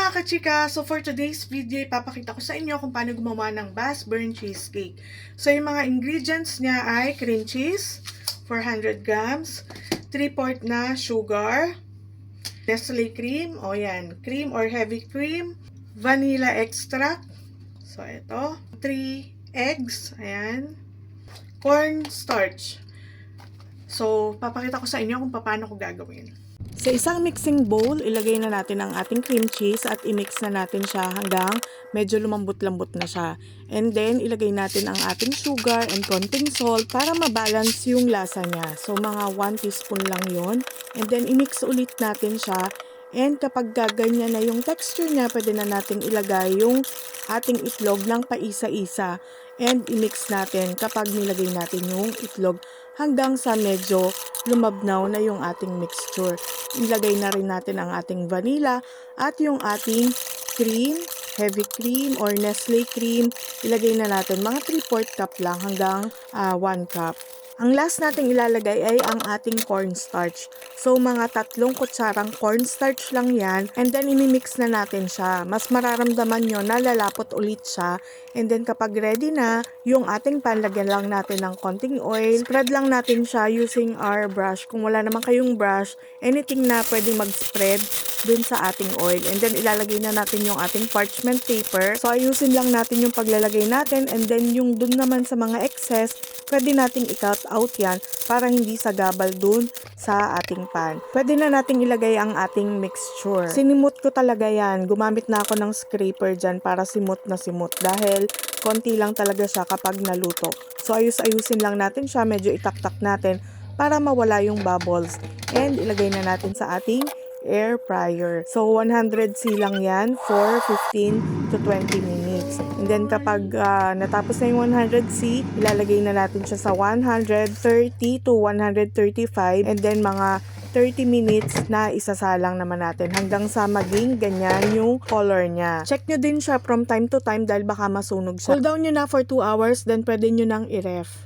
mga kachika! So for today's video, ipapakita ko sa inyo kung paano gumawa ng Bass Burn Cheesecake. So yung mga ingredients niya ay cream cheese, 400 grams, 3/4 na sugar, Nestle cream, o yan, cream or heavy cream, vanilla extract, so ito, 3 eggs, ayan, cornstarch. So papakita ko sa inyo kung paano ko gagawin. Sa isang mixing bowl, ilagay na natin ang ating cream cheese at i-mix na natin siya hanggang medyo lumambot-lambot na siya. And then, ilagay natin ang ating sugar and konting salt para mabalance yung lasa niya. So, mga 1 teaspoon lang yon. And then, i-mix ulit natin siya. And kapag ganyan na yung texture niya, pwede na natin ilagay yung ating itlog ng paisa-isa. And i-mix natin kapag nilagay natin yung itlog hanggang sa medyo lumabnaw na yung ating mixture. Ilagay na rin natin ang ating vanilla at yung ating cream, heavy cream or Nestle cream. Ilagay na natin mga 3/4 cup lang hanggang 1 cup. Ang last nating ilalagay ay ang ating cornstarch. So, mga 3 kutsarang cornstarch lang yan. And then, imimix na natin siya. Mas mararamdaman nyo na lalapot ulit siya. And then, kapag ready na, yung ating pan, lagyan lang natin ng konting oil. Spread lang natin siya using our brush. Kung wala naman kayong brush, anything na pwedeng mag-spread dun sa ating oil. And then, ilalagay na natin yung ating parchment paper. So, ayusin lang natin yung paglalagay natin. And then, yung dun naman sa mga excess, pwede nating i-cut out yan para hindi sagabal dun sa ating pan. Pwede na nating ilagay ang ating mixture. Sinimot ko talaga yan. Gumamit na ako ng scraper dyan para simot na simot dahil konti lang talaga siya kapag naluto. So ayusin lang natin siya, medyo itaktak natin para mawala yung bubbles. And ilagay na natin sa ating air fryer. So 100C lang yan for 15 to 20 minutes. And then kapag natapos na yung 100C, ilalagay na natin siya sa 130 to 135 and then mga 30 minutes na isasalang naman natin hanggang sa maging ganyan yung color niya. Check nyo din siya from time to time dahil baka masunog siya. Cool down nyo na for 2 hours, then pwede nyo nang i-ref.